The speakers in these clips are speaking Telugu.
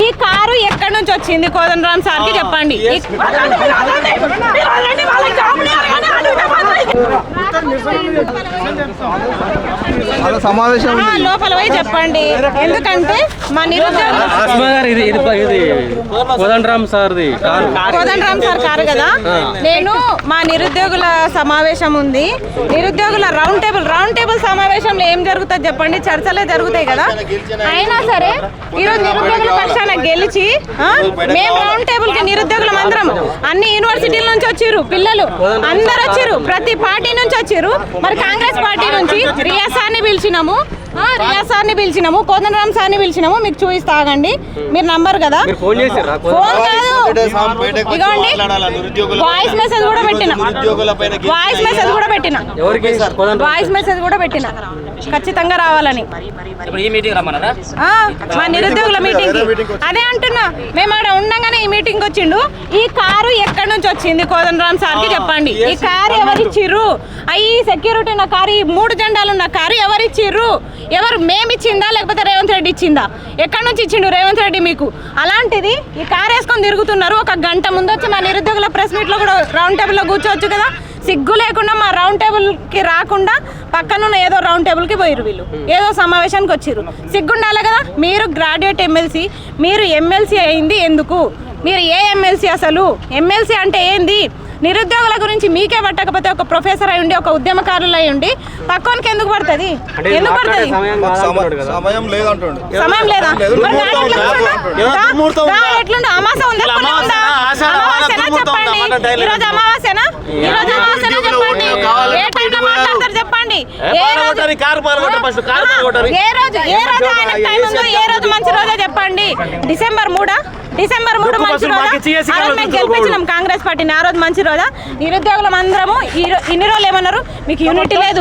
ఈ కారు ఎక్కడి నుంచి వచ్చింది కోదండరామ్ సార్కి చెప్పండి. లోపల పోయి చెప్పండి. ఎందుకంటే మా కోదండరామ్ సార్ కారు కదా. నేను మా నిరుద్యోగుల సమావేశం ఉంది, నిరుద్యోగుల రౌండ్ టేబుల్ సమావేశంలో ఏం జరుగుతుంది చెప్పండి, చర్చలే జరుగుతాయి కదా. అయినా సరే ఈరోజు నిరుద్యోగుల పక్షాన గెలిచి మేము రౌండ్ టేబుల్ కి నిరుద్యోగులం అందరం అన్ని యూనివర్సిటీల నుంచి వచ్చిర్రు, పిల్లలు అందరు వచ్చిర్రు, ప్రతి పార్టీ నుంచి వచ్చిర్రు. మరి కాంగ్రెస్ పార్టీ నుంచి రియాజ్ సార్ని పిలిచినాము, కోదండరామ్ సార్ని పిలిచినాము. మీకు చూపిస్తా ఆగండి, మీరు నంబర్ కదా, ఫోన్ కాదు, ఇగోండి వాయిస్ మెసేజ్ కూడా పెట్టిన ఖచ్చితంగా రావాలని. మా నిరుద్యోగుల మీటింగ్ అదే అంటున్నా. మేము ఆడ ఉండగానే ఈ మీటింగ్ వచ్చిండు. ఈ కారు ఎక్కడి నుంచి వచ్చింది కోదండరామ్ సార్కి చెప్పండి. ఈ కారు ఎవరిచ్చిర్రు? ఈ సెక్యూరిటీ ఉన్న కారు, ఈ 3 జెండాలు ఉన్న కారు ఎవరిచ్చిర్రు? ఎవరు? మేమిచ్చిందా లేకపోతే రేవంత్ రెడ్డి ఇచ్చిందా? ఎక్కడి నుంచి ఇచ్చిండు రేవంత్ రెడ్డి మీకు? అలాంటిది ఈ కారు వేసుకొని తిరుగుతున్నారు. ఒక గంట ముందు వచ్చి మా నిరుద్యోగుల ప్రెస్ మీట్లో కూడా రౌండ్ టేబుల్లో కూర్చోవచ్చు కదా. సిగ్గు లేకుండా మా రౌండ్ టేబుల్కి రాకుండా పక్కనున్న ఏదో రౌండ్ టేబుల్కి పోయిరు, వీళ్ళు ఏదో సమావేశానికి వచ్చిర్రు. సిగ్గుండాలి కదా. మీరు గ్రాడ్యుయేట్ ఎమ్మెల్సీ, మీరు ఎమ్మెల్సీ అయింది ఎందుకు? మీరు ఏ ఎమ్మెల్సీ? అసలు ఎమ్మెల్సీ అంటే ఏంది? నిరుద్యోగుల గురించి మీకే పట్టకపోతే ఒక ప్రొఫెసర్ అయి ఉండి, ఒక ఉద్యమకారులు అయి ఉండి పక్కనకి ఎందుకు పడుతుంది? ఎందుకు పడుతుంది? సమయం లేదా? ఎట్లుండ అమాస ఉందా? చెప్పండి. ఈరోజు అమావాస్యనా? చెప్పండి. ఏ టైంలో మాట్లాడతారు చెప్పండి. ఏ రోజు టైం ఉందో, ఏ రోజు మంచి రోజో చెప్పండి. డిసెంబర్ 3 మంచి రోజా? మేము గెలిపించినాం కాంగ్రెస్ పార్టీని, ఆ రోజు మంచి రోజా? నిరుద్యోగులం అందరము ఇన్ని రోజులు ఏమన్నారు? మీకు యూనిటీ లేదు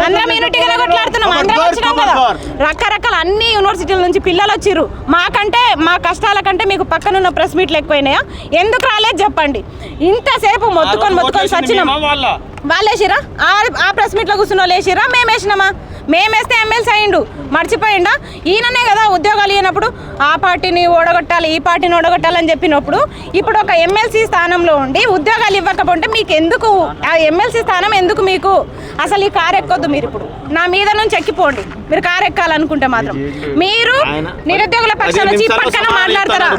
అందరం యూనిటీగానే కొట్లాడుతున్నాం, అందరం వచ్చినాం కదా. రకరకాల అన్ని యూనివర్సిటీల నుంచి పిల్లలు వచ్చిర్రు. మాకంటే మా కష్టాల కంటే మీకు పక్కనున్న ప్రెస్ మీట్లు ఎక్కువైనాయా? ఎందుకు రాలేదు చెప్పండి. ఇంతసేపు మొత్తుకొని వచ్చినాం. వాళ్ళు వేసిరా? ఆ ప్రెస్ మీట్లో కూర్చున్న వాళ్ళు వేసిరా? మేము వేసినామా? మేమేస్తే ఎమ్మెల్సీ అయ్యిండు, మర్చిపోయిండా? ఈయననే కదా ఉద్యోగాలు ఇవ్వనప్పుడు ఆ పార్టీని ఓడగొట్టాలి, ఈ పార్టీని ఓడగొట్టాలని చెప్పినప్పుడు ఇప్పుడు ఒక ఎమ్మెల్సీ స్థానంలో ఉండి ఉద్యోగాలు ఇవ్వకపోతే మీకు ఎందుకు ఆ ఎమ్మెల్సీ స్థానం? ఎందుకు మీకు? అసలు ఈ కారు ఎక్కొద్దు. మీరు ఇప్పుడు నా మీద నుంచి ఎక్కిపోండి. మీరు కారు ఎక్కాలనుకుంటే మాత్రం. మీరు నిరుద్యోగుల పక్షాన నుంచి ఇప్పటికైనా మాట్లాడతారా?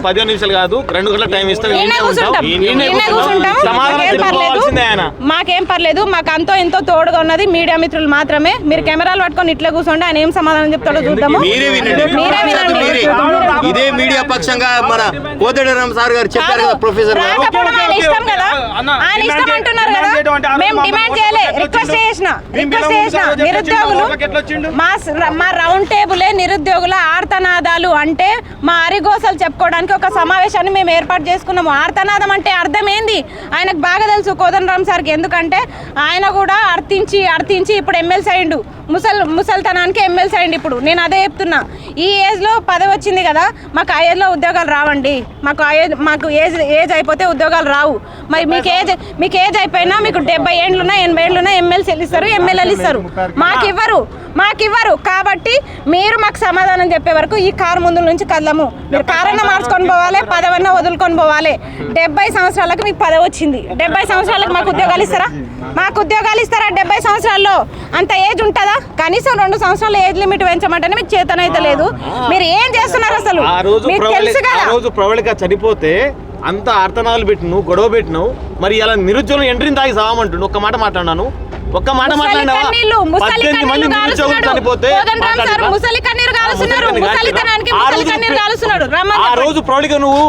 మాకేం పర్లేదు, మాకు అంతో ఎంతో తోడుగా ఉన్నది మీడియా మిత్రులు మాత్రమే. మీరు కెమెరాలు పట్టుకొని ఇట్లా కూర్చోండి, ఆయన ఏం సమాధానం చెప్తాడో చూద్దాము. ఇదే మీడియా పక్షంగా మన కోదండరామ్ సార్ గారు చెప్పారు కదా, ప్రొఫెసర్ ఆయన ఇష్టం కదా, ఆయన ఇష్టం అంటున్నారు కదా. మేము డిమాండ్ చేయలే, రిక్వెస్ట్ చేసిన నిరుద్యోగులు మా రౌండ్ టేబులే నిరుద్యోగుల ఆర్తనాదాలు అంటే మా అరిగోసలు చెప్పుకోవడానికి ఒక సమావేశాన్ని మేము ఏర్పాటు చేసుకున్నాము. ఆర్తనాదం అంటే అర్థం ఏంది ఆయనకు బాగా తెలుసు కోదండరామ్ సార్కి. ఎందుకంటే ఆయన కూడా అర్థించి ఇప్పుడు ఎమ్మెల్సీ అయ్యిండు, ముసల్తనానికి ఎమ్మెల్సీ అయ్యిండు. ఇప్పుడు నేను అదే చెప్తున్నా, ఈ ఏజ్లో పదవి వచ్చింది కదా, మాకు ఆ ఏజ్లో ఉద్యోగాలు రావండి. మాకు ఏజ్ అయిపోతే ఉద్యోగాలు రావు. మరి మీకు ఏజ్ అయిపోయినా మీకు 70 ఏళ్ళున్నా 80 ఏళ్ళున్నా ఎమ్మెల్సీలు ఇస్తారు, ఎమ్మెల్యేలు ఇస్తారు. మాకివ్వరు. కాబట్టి మీరు మాకు సమాధానం చెప్పే వరకు ఈ కారు ముందు నుంచి కదలము. మీరు కారన్నా మార్చుకొని పోవాలి, పదవన్నా వదులుకొని పోవాలి. 70 సంవత్సరాలకు మీకు పదవి వచ్చింది, 70 సంవత్సరాలకు మాకు ఉద్యోగాలు ఇస్తారా? 70 సంవత్సరాల్లో అంత ఏజ్ ఉంటుందా? కనీసం 2 సంవత్సరాల ఏజ్ లిమిట్ పెంచమంటేనే మీకు చేతనైతే లేదు. మీరు ఏం చేస్తున్నారు అసలు? మీకు తెలుసు కదా, ప్రవళిక చనిపోతే అంత అర్థనాలు పెట్టిను, గొడవ పెట్టినావు. మరి ఇలా నిరుద్యోగులు ఎంట్రీని తాగి సావమంటుండు. ఒక్క మాట మాట్లాడినాను, ఒక్క మాట మాట్లాడినావా? 18 మంది నిరుద్యోగులు చనిపోతే ఆ రోజు ప్రవళిక నువ్వు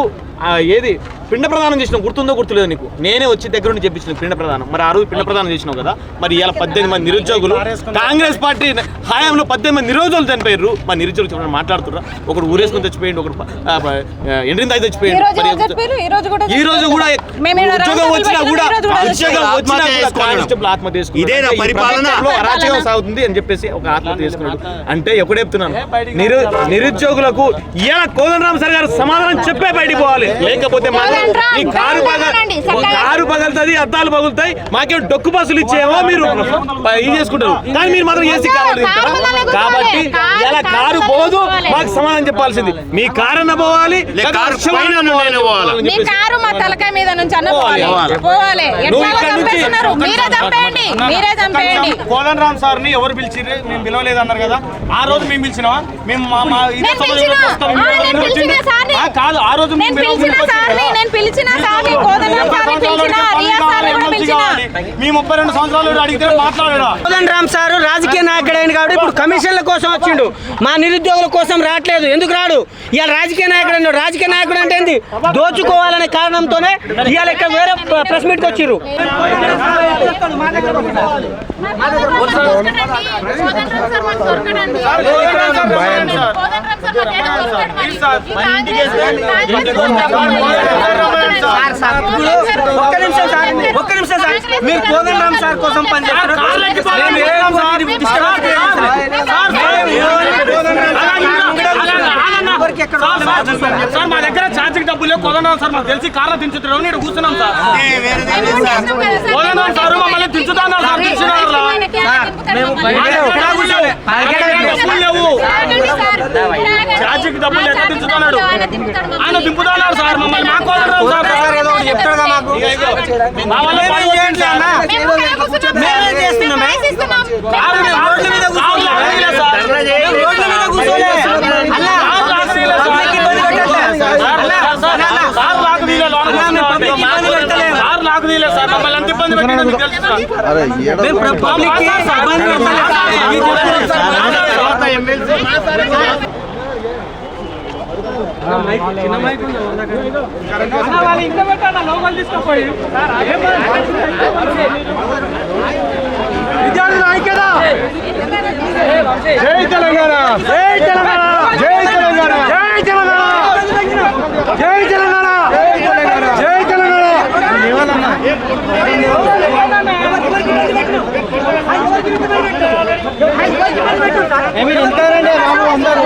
ఏది పిండ ప్రదానం చేసినావు, గుర్తుందో గుర్తులేదు నీకు? నేనే వచ్చి దగ్గర నుండి చెప్పించిన పిండ ప్రదానం. మరి ఆ రోజు పిండ ప్రదానం చేసినావు కదా. మరి ఇలా 18 మంది నిరుద్యోగులు కాంగ్రెస్ పార్టీ హయాంలో 18 మంది నిరుద్యోగులు చనిపోయారు. మా నిరుద్యోగులు చెప్పిన మాట్లాడుతున్నారు. ఒకడు ఊరేసుకొని తెచ్చిపోయింది, ఒకడు ఎండ్రిని తాగి తెచ్చిపోయింది. ఈ రోజు కూడా ఉద్యోగం వచ్చినా కూడా ఆత్మహత్య చేసుకున్నాడు. ఇదే పరిపాలనలో అరాచకం సాగుతుంది అని చెప్పేసి ఒక ఆత్మహత్య చేసుకున్నాడు. అంటే ఎప్పుడు చెప్తున్నాను, నిరుద్యోగులకు ఇలా కోదండరామ్ సార్ గారు సమాధానం చెప్పే బయటికి పోవాలి, లేకపోతే ఈ కారు పగలుతుంది, అద్దాలు పగులుతాయి, మాకేం డొక్కు బస్సులు ఇచ్చేమో మీరు ఇది చేసుకుంటారు, కానీ మీరు మాత్రం ఏసీ కారు కాబట్టి ఇలా కారు పోదు, మాకు సమాధానం చెప్పాల్సింది. మీ కారు అన్న పోవాలి, మీ కారు మా తలకాయ మీద నుంచి అన్న పోవాలి. మీరే చంపేయండి. కోదండరామ్ సార్ ని ఎవరు పిలిచిర్రు? మేము పిలవలేదు అన్నారు కదా, ఆ రోజు మేము పిలిచినావా? మేము కాదు, ఆ రోజు మేము మీ 32 సంవత్సరాలు అడిగితే మాట్లాడా? కోదండరామ్ సార్ రాజకీయ నాయకుడు అయిన కాబట్టి ఇప్పుడు కమిషన్ల కోసం వచ్చిండు, మా నిరుద్యోగుల కోసం రావట్లేదు. ఎందుకు రాడు? ఇవాళ రాజకీయ నాయకుడు అన్నాడు. రాజకీయ నాయకుడు అంటే ఏంది? దోచుకోవాలనే కారణంతోనే ఇవాళ ఇక్కడ వేరే ప్రెస్ మీట్కి వచ్చిర్రు. ఒక్క నిమిషం సార్, మీరు కోదండరామ్ సార్ కోసం పనిచేస్తారు. మా దగ్గర ఛార్జింగ్ డబ్బులు లేవు. కోదండరామ్ సార్ మాకు తెలిసి కార్లో దించుతున్నాం, ఇక్కడ కూర్చున్నాం సార్. కోదండరామ్ సార్ మమ్మల్ని దించుతున్నారు సార్, దించుతున్నారు. ఛార్జింగ్ డబ్బులు ఎక్కడ దించుతున్నాడు? ఆయన దింపుతున్నాడు సార్ మమ్మల్ని. మా కోదండరామ్ సార్ చెప్తాడుగా మాకు. విద్యార్థుల ఐక్యత. జై తెలంగాణ, జై తెలంగాణ, జై తెలంగాణ, జై తెలంగాణ, జై తెలంగాణ, జై తెలంగాణ. మీరు ఉంటారండి బాబు అందరూ.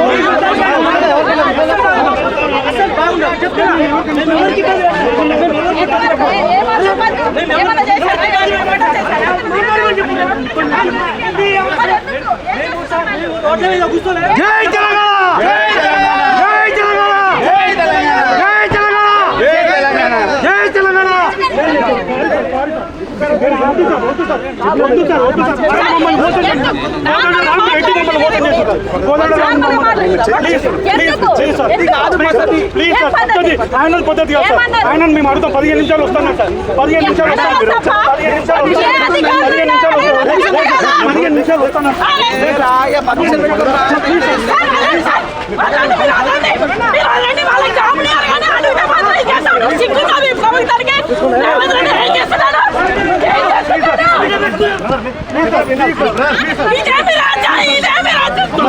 జై తెలంగాణ, జై తెలంగాణ, జై తెలంగాణ, జై తెలంగాణ, జై తెలంగాణ, జై తెలంగాణ. ఆయన పద్ధతి కాదు సార్. ఆయన మేము అడుగుతాం. 15 నిమిషాలు వస్తున్నాం సార్. 15 నిమిషాలు వస్తాం. 15 నిమిషాలు వస్తున్నాం. ఇదేమి రాజ్యం?